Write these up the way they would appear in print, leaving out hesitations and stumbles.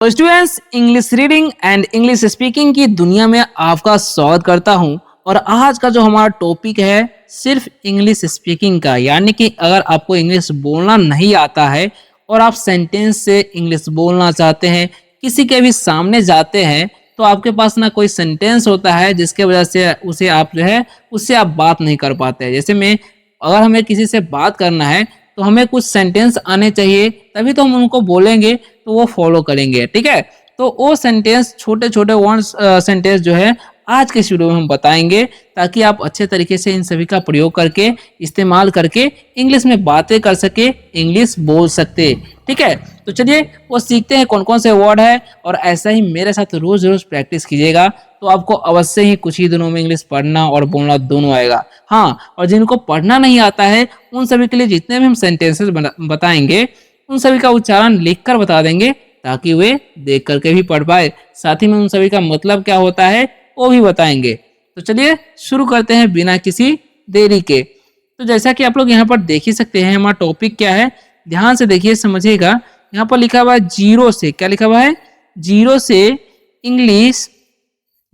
तो students, English reading and English speaking की दुनिया में आपका स्वागत करता हूं। और आज का जो हमारा टॉपिक है सिर्फ इंग्लिश स्पीकिंग का, यानी कि अगर आपको इंग्लिश बोलना नहीं आता है और आप सेंटेंस से इंग्लिश बोलना चाहते हैं, किसी के भी सामने जाते हैं तो आपके पास ना कोई सेंटेंस होता है जिसके वजह से उसे आप जो है उससे आप बात नहीं कर पाते हैं। जैसे में अगर हमें किसी से बात करना है तो हमें कुछ सेंटेंस आने चाहिए, तभी तो हम उनको बोलेंगे तो वो फॉलो करेंगे। ठीक है, तो वो सेंटेंस छोटे छोटे वर्ड्स सेंटेंस जो है आज के इस वीडियो में हम बताएंगे, ताकि आप अच्छे तरीके से इन सभी का प्रयोग करके इस्तेमाल करके इंग्लिश में बातें कर सके, इंग्लिश बोल सकते। ठीक है, तो चलिए वो सीखते हैं कौन कौन से वर्ड है, और ऐसा ही मेरे साथ रोज रोज प्रैक्टिस कीजिएगा तो आपको अवश्य ही कुछ ही दिनों में इंग्लिश पढ़ना और बोलना दोनों आएगा। हाँ, और जिनको पढ़ना नहीं आता है उन सभी के लिए जितने भी हम सेंटेंसेस बताएंगे उन सभी का उच्चारण लिखकर बता देंगे, ताकि वे देख करके भी पढ़ पाए। साथ ही में उन सभी का मतलब क्या होता है वो भी बताएंगे। तो चलिए शुरू करते हैं बिना किसी देरी के। तो जैसा कि आप लोग यहाँ पर देख ही सकते हैं हमारा टॉपिक क्या है, ध्यान से देखिए समझिएगा। यहाँ पर लिखा हुआ है जीरो से, क्या लिखा हुआ है, जीरो से इंग्लिश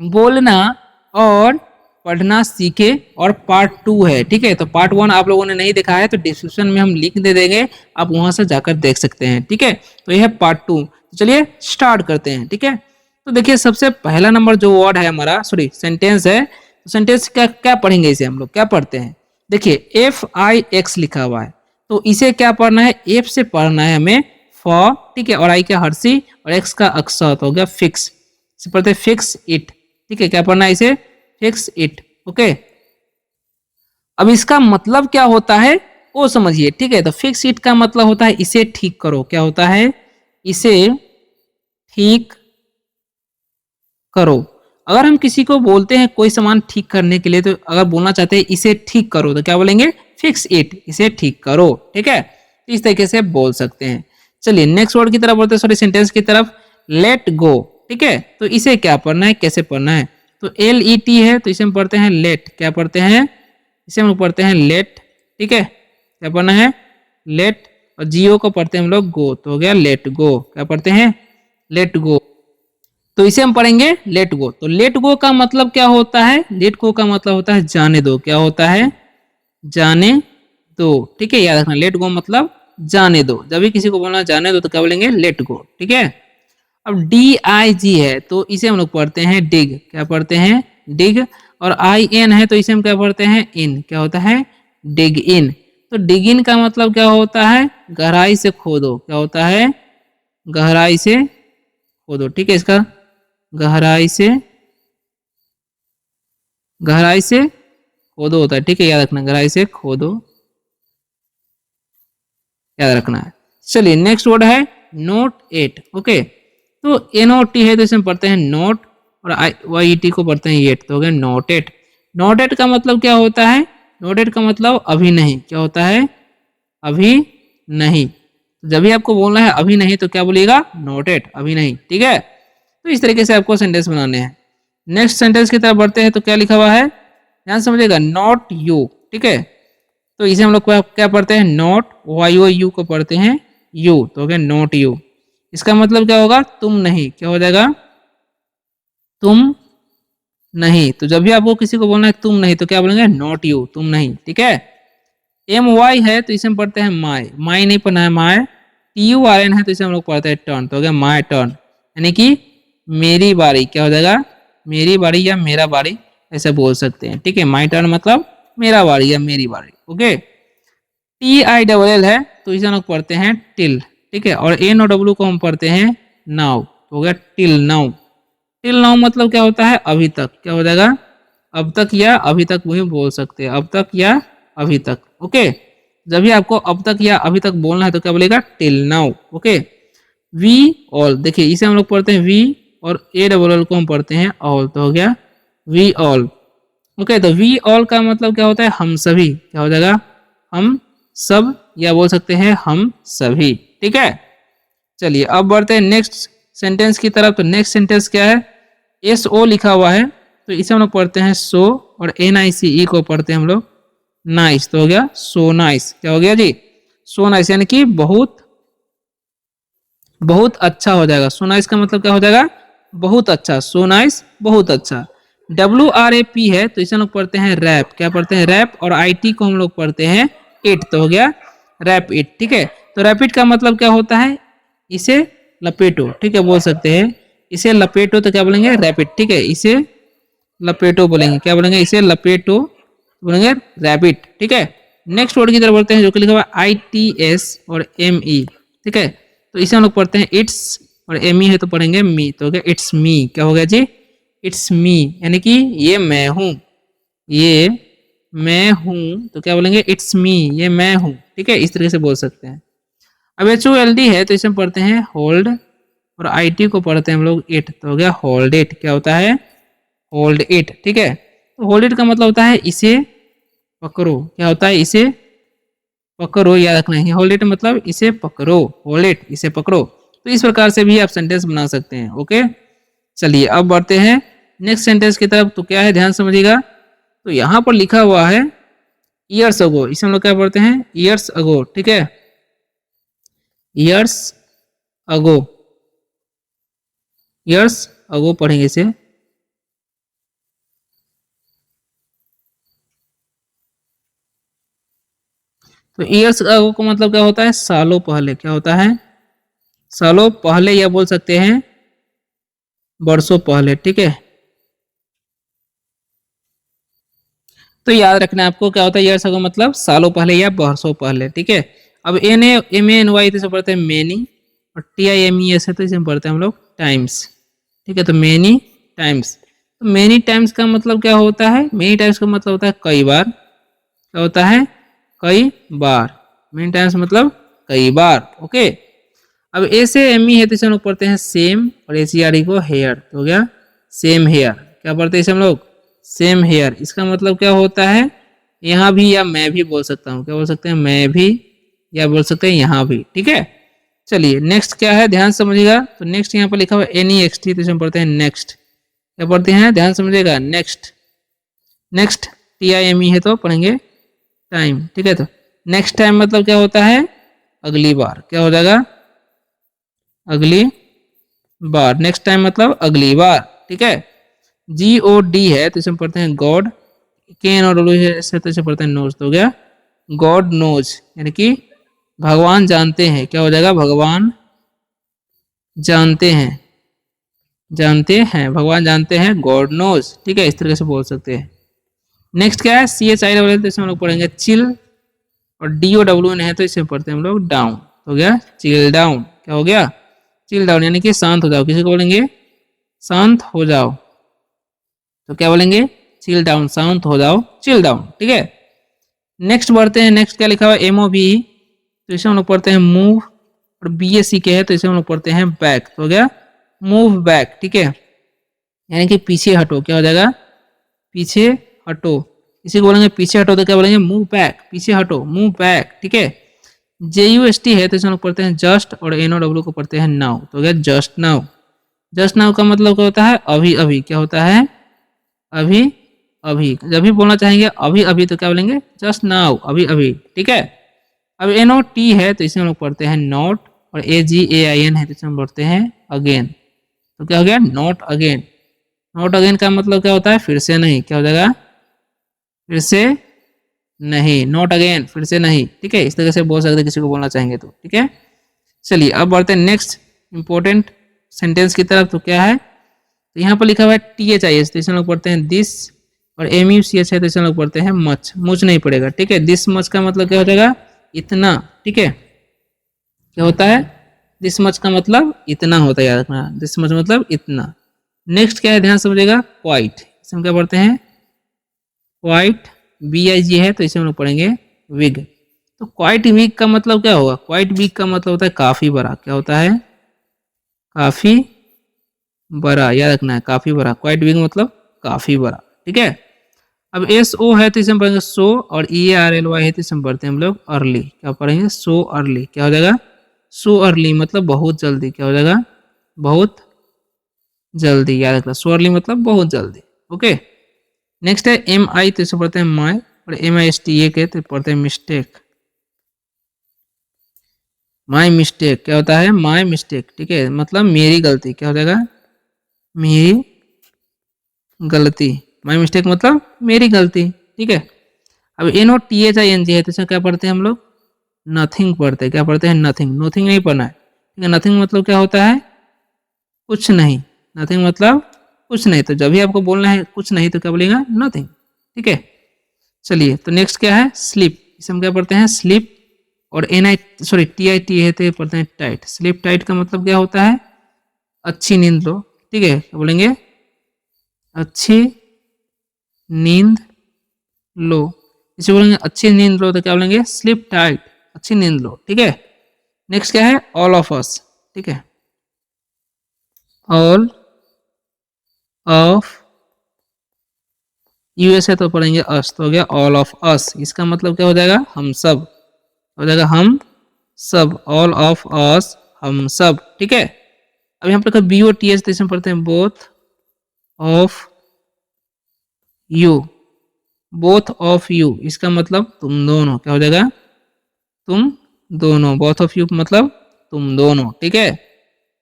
बोलना और पढ़ना सीखे, और पार्ट 2 है। ठीक है, तो पार्ट 1 आप लोगों ने नहीं देखा है तो डिस्क्रिप्शन में हम लिंक दे देंगे, आप वहां से जाकर देख सकते हैं। ठीक है, तो यह है पार्ट 2। तो चलिए स्टार्ट करते हैं। ठीक है, तो देखिए सबसे पहला नंबर जो वर्ड है हमारा, सॉरी सेंटेंस है, तो सेंटेंस क्या क्या पढ़ेंगे, इसे हम लोग क्या पढ़ते हैं। देखिए FIX लिखा हुआ है, तो इसे क्या पढ़ना है, एफ से पढ़ना है हमें फॉर। ठीक है, और आई का हर्षी और एक्स का अक्सर हो गया फिक्स, इसे पढ़ते हैं फिक्स इट। ठीक है, क्या पढ़ना है, इसे फिक्स इट। ओके, अब इसका मतलब क्या होता है वो समझिए। ठीक है, तो फिक्स इट का मतलब होता है इसे ठीक करो। क्या होता है, इसे ठीक करो। अगर हम किसी को बोलते हैं कोई सामान ठीक करने के लिए, तो अगर बोलना चाहते हैं इसे ठीक करो तो क्या बोलेंगे, फिक्स इट, इसे ठीक करो। ठीक है, तो इस तरीके से बोल सकते हैं। चलिए नेक्स्ट वर्ड की तरफ बढ़ते हैं, सॉरी सेंटेंस की तरफ, लेट गो। ठीक है, तो इसे क्या पढ़ना है, कैसे पढ़ना है, तो LET है तो इसे हम पढ़ते हैं लेट। क्या पढ़ते हैं, इसे हम लोग पढ़ते हैं लेट। ठीक है, क्या पढ़ना है, लेट, और GO को पढ़ते हैं हम लोग गो, तो हो गया लेट गो। क्या पढ़ते हैं, लेट गो, तो इसे हम पढ़ेंगे लेट गो। तो लेट गो का मतलब क्या होता है, लेट गो का मतलब होता है जाने दो। क्या होता है, जाने दो। ठीक है, याद रखना, लेट गो मतलब जाने दो। जब भी किसी को बोलना जाने दो तो क्या बोलेंगे, लेट गो। ठीक है, अब DIG है तो इसे हम लोग पढ़ते हैं डिग। क्या पढ़ते हैं, डिग, और IN है तो इसे हम क्या पढ़ते हैं, इन। क्या होता है, डिग इन। तो डिग इन का मतलब क्या होता है, गहराई से खोदो। क्या होता है, गहराई से खोदो। ठीक है, इसका गहराई से खोदो होता है। ठीक है, याद रखना, गहराई से खोदो, याद रखना है। चलिए नेक्स्ट वर्ड है नोट एट। ओके, तो NOT है तो इसे हम पढ़ते हैं नोट, और YET को पढ़ते हैं येट, तो हो गया नोटेड। नोटेड का मतलब क्या होता है, नोटेड का मतलब अभी नहीं। क्या होता है, अभी नहीं। जब भी आपको बोलना है अभी नहीं तो क्या बोलिएगा, नोटेड, अभी नहीं। ठीक है, तो इस तरीके से आपको सेंटेंस बनाने हैं। नेक्स्ट सेंटेंस की तरफ बढ़ते हैं, तो क्या लिखा हुआ है, ध्यान समझिएगा, नॉट यू। ठीक है, तो इसे हम लोग क्या पढ़ते हैं, नॉट, YOU को पढ़ते हैं यू, तो हो गया नॉट यू। इसका मतलब क्या होगा, तुम नहीं। क्या हो जाएगा, तुम नहीं। तो जब भी आपको किसी को बोलना है तुम नहीं तो क्या बोलेंगे, नॉट यू, तुम नहीं। ठीक है, MY है तो इसे हम पढ़ते हैं माई, माई नहीं पढ़ना है, माई। TURN है तो इसे हम लोग पढ़ते हैं टर्न, तो हो गया माई टर्न, यानी कि मेरी बारी। क्या हो जाएगा, मेरी बारी या मेरा बारी, ऐसे बोल सकते हैं। ठीक है, माई टर्न मतलब मेरा बारी या मेरी बारी। ओके, TILL है तो इसे हम लोग पढ़ते हैं टिल। ठीक है, और NOW को हम पढ़ते हैं नाउ, तो हो गया टिल नाउ। टिल नाउ मतलब क्या होता है, अभी तक। क्या हो जाएगा, अब तक या अभी तक भी बोल सकते हैं, अब तक या अभी तक। ओके, जब भी आपको अब तक या अभी तक बोलना है तो क्या बोलेगा, till now. Okay, we all, देखिए इसे हम लोग पढ़ते हैं वी, और ALL को हम पढ़ते हैं ऑल, तो हो गया वी ऑल। ओके, तो वी ऑल का मतलब क्या होता है, हम सभी। क्या हो जाएगा, हम सब, या बोल सकते हैं हम सभी। ठीक है, चलिए अब बढ़ते हैं नेक्स्ट सेंटेंस की तरफ। तो नेक्स्ट सेंटेंस क्या है, SO लिखा हुआ है तो इसे हम लोग पढ़ते हैं सो, और NICE को पढ़ते हैं हम लोग नाइस, तो हो गया सो नाइस। क्या हो गया जी, सो नाइस, यानी कि बहुत बहुत अच्छा हो जाएगा। सो नाइस का मतलब क्या हो जाएगा? बहुत अच्छा। सो नाइस बहुत अच्छा। WRAP है तो इसे हम लोग पढ़ते हैं रैप। क्या पढ़ते हैं? रैप। और IT को हम लोग पढ़ते हैं इट। तो हो गया रैप इट। ठीक है। तो रैपिड का मतलब क्या होता है? इसे लपेटो। ठीक है, बोल सकते हैं इसे लपेटो तो क्या बोलेंगे? रैपिड। ठीक है, इसे लपेटो बोलेंगे। क्या बोलेंगे? इसे लपेटो बोलेंगे रैबिट। ठीक है। नेक्स्ट वर्ड की तरफ बढ़ते हैं जो कि लिखा हुआ है ITS और ME। ठीक है, तो इसे हम लोग पढ़ते हैं इट्स। और ME है तो पढ़ेंगे मी। तो हो गया इट्स मी। क्या हो गया जी? इट्स मी, यानी कि ये मैं हूँ। ये मैं हूँ तो क्या बोलेंगे? इट्स मी, ये मैं हूँ। ठीक है, इस तरीके से बोल सकते हैं। अब HOLD है तो इसे हम पढ़ते हैं होल्ड। और IT को पढ़ते हैं हम लोग इट। तो हो गया होल्ड इट। क्या होता है? Hold it. ठीक है, तो होल्ड इट का मतलब होता है इसे पकड़ो। क्या होता है? इसे पकड़ो, याद रखना है। होल्ड इट मतलब इसे पकड़ो। होल्ड इट, इसे पकड़ो। तो इस प्रकार से भी आप सेंटेंस बना सकते हैं। ओके, चलिए अब बढ़ते हैं नेक्स्ट सेंटेंस की तरफ। तो क्या है, ध्यान समझिएगा। तो यहाँ पर लिखा हुआ है ईयर्स अगो। इसे हम लोग क्या पढ़ते हैं? Years ago. ठीक है, ईयर्स अगो। ईयर्स अगो पढ़ेंगे इसे। तो ईयर्स अगो का मतलब क्या होता है? सालों पहले। क्या होता है? सालों पहले, या बोल सकते हैं वर्षों पहले। ठीक है, तो याद रखना है आपको क्या होता है ईयर्स अगो मतलब सालों पहले या वर्षों पहले। ठीक है, अब MANY तो इसे पढ़ते हैं मैनी। और TIMES है तो इसे पढ़ते हैं हम लोग टाइम्स। ठीक है, तो मैनी टाइम्स। तो मैनी टाइम्स का मतलब क्या होता है? मैनी टाइम्स का मतलब होता है कई बार। क्या होता है? कई बार। मैनी टाइम्स मतलब कई बार। ओके, अब A से ME है तो इसे हम लोग पढ़ते हैं सेम। और ACRE को हेयर। तो हो गया सेम हेयर। क्या पढ़ते हैं इसे हम लोग? Same here. इसका मतलब क्या होता है? यहाँ भी, या मैं भी बोल सकता हूँ। क्या बोल सकते हैं? मैं भी, या बोल सकते हैं यहाँ भी। ठीक है, चलिए नेक्स्ट क्या है, ध्यान समझिएगा। तो नेक्स्ट यहाँ पर लिखा हुआ है NEXT तो इसे हम पढ़ते हैं नेक्स्ट। क्या पढ़ते हैं? ध्यान समझिएगा, नेक्स्ट। नेक्स्ट TIME है तो पढ़ेंगे टाइम। ठीक है, तो नेक्स्ट टाइम मतलब क्या होता है? अगली बार। क्या हो जाएगा? अगली बार। नेक्स्ट टाइम मतलब अगली बार। ठीक है, GOD है तो इसे हम पढ़ते हैं गॉड। KN और डब्ल्यू है तो इसे पढ़ते हैं नोज। तो हो गया गॉड नोज, यानी कि भगवान जानते हैं। क्या हो जाएगा? भगवान जानते हैं। जानते हैं, भगवान जानते हैं, गॉड नोज। ठीक है, इस तरीके से बोल सकते हैं। नेक्स्ट क्या है? CHILL तो इसे हम लोग पढ़ेंगे चिल। और DOWN है तो इसे पढ़ते हैं हम लोग डाउन। हो गया चिल डाउन। क्या हो गया? चिल डाउन, यानी कि शांत हो जाओ। किसी को बोलेंगे शांत हो जाओ तो क्या बोलेंगे? Chill down. शांत हो जाओ, चिल डाउन। ठीक है, नेक्स्ट बढ़ते हैं। नेक्स्ट क्या लिखा हुआ है? MOVE तो इसे हम लोग पढ़ते हैं मूव। और BACK है तो इसे हम लोग पढ़ते हैं बैक। तो हो गया मूव बैक। ठीक है, यानी कि पीछे हटो। क्या हो जाएगा? पीछे हटो। इसी को बोलेंगे पीछे हटो तो क्या बोलेंगे? Move back. पीछे हटो, मूव बैक। ठीक है, JUST है तो इसे हम लोग पढ़ते हैं जस्ट। और NOW को पढ़ते हैं नाउ। तो हो गया जस्ट नाउ। जस्ट नाउ का मतलब क्या होता है? अभी अभी। क्या होता है? अभी अभी। जब भी बोलना चाहेंगे अभी अभी तो क्या बोलेंगे? जस्ट नाउ, अभी अभी। ठीक है, अब NOT है तो इसे हम लोग पढ़ते हैं नॉट। और AGAIN है तो इसे हम पढ़ते हैं अगेन। तो क्या हो गया? Not again. नॉट अगेन का मतलब क्या होता है? फिर से नहीं। क्या हो जाएगा? फिर से नहीं। नॉट अगेन, फिर से नहीं। ठीक है, इस तरह से बोल सकते हैं किसी को बोलना चाहेंगे तो। ठीक है, चलिए अब बढ़ते हैं नेक्स्ट इंपॉर्टेंट सेंटेंस की तरफ। तो क्या है? तो यहाँ पर लिखा हुआ है THIS तो इसे हम लोग पढ़ते हैं दिस। और MUCH है तो इसे हम लोग पढ़ते हैं मच। मुझ नहीं पड़ेगा। ठीक है, दिस मच का मतलब क्या हो जाएगा? इतना। ठीक है, क्या होता है? दिस मच का मतलब इतना होता है, याद रखना। दिस मच मतलब इतना। नेक्स्ट क्या है, ध्यान समझिएगा। क्वाइट, इसे हम क्या पढ़ते हैं? क्वाइट। BIG है तो इसे हम लोग पढ़ेंगे विग। तो क्वाइट विग का मतलब क्या होगा? क्वाइट विग का मतलब होता है काफी बड़ा। क्या होता है? काफी बड़ा, याद रखना है, काफी बड़ा। क्वाइट बिग मतलब काफी बड़ा। ठीक है, अब SO है तो इसे हम पढ़ेंगे सो। और EARLY है तो इसे हम पढ़ते हैं हम लोग अर्ली। क्या पढ़ेंगे? So early. क्या हो जाएगा? सो अर्ली मतलब बहुत जल्दी। क्या हो जाएगा? बहुत जल्दी, याद रखना। सो अर्ली मतलब बहुत जल्दी। ओके, नेक्स्ट है MI तो इसे पढ़ते हैं माई। और MISTEK है तो पढ़ते हैं मिस्टेक। माई मिस्टेक क्या होता है, माई मिस्टेक, ठीक है, मतलब मेरी गलती, क्या हो जाएगा, मेरी गलती, माई मिस्टेक मतलब मेरी गलती, ठीक है। अब NOTHING है तो इसमें क्या पढ़ते हैं हम लोग, नथिंग पढ़ते हैं, क्या पढ़ते हैं, नथिंग, नथिंग नहीं पढ़ना है, ठीक है। नथिंग मतलब क्या होता है, कुछ नहीं, नथिंग मतलब कुछ नहीं, तो जब भी आपको बोलना है कुछ नहीं तो क्या बोलेगा, नथिंग, ठीक है। चलिए तो नेक्स्ट क्या है, स्लीप, इसे हम क्या पढ़ते हैं, स्लीप, और TIT है तो ये पढ़ते हैं टाइट, स्लीप टाइट का मतलब क्या होता है, अच्छी नींद लो, ठीक है, क्या बोलेंगे, अच्छी नींद लो, इसे बोलेंगे अच्छी नींद लो तो क्या बोलेंगे, स्लीप टाइट, अच्छी नींद लो, ठीक है। नेक्स्ट क्या है, ऑल ऑफ अस, ठीक है, ऑल ऑफ यूएस है तो पढ़ेंगे अस, तो हो गया ऑल ऑफ अस, इसका मतलब क्या हो जाएगा, हम सब, हो जाएगा हम सब, ऑल ऑफ अस, हम सब, ठीक है। अब यहाँ पर BOTH तो इसमें पढ़ते हैं both of you, both of you, इसका मतलब तुम दोनों, क्या हो जाएगा, तुम दोनों, बोथ ऑफ यू मतलब तुम दोनों, ठीक है।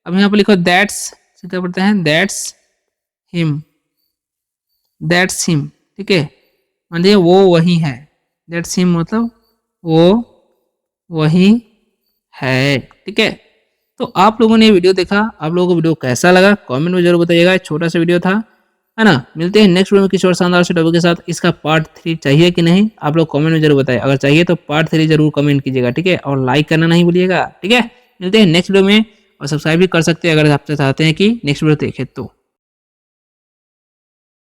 अब यहाँ पर लिखो दैट्स, क्या पढ़ते हैं, हिम, दैट्स हिम, ठीक है, मानिए वो वही है, दैट्स हिम मतलब वो वही है, ठीक है। तो आप लोगों ने ये वीडियो देखा, आप लोगों को वीडियो कैसा लगा कमेंट में जरूर बताइएगा, छोटा सा वीडियो था, है ना। मिलते हैं नेक्स्ट वीडियो में किसी और शानदार से टॉपिक के साथ। इसका पार्ट 3 चाहिए कि नहीं, आप लोग कमेंट में जरूर बताएं, अगर चाहिए तो पार्ट 3 जरूर कमेंट कीजिएगा, ठीक है, और लाइक करना नहीं भूलिएगा, ठीक है। मिलते हैं नेक्स्ट वीडियो में, और सब्सक्राइब भी कर सकते हैं अगर आप चाहते हैं कि नेक्स्ट वीडियो देखें तो।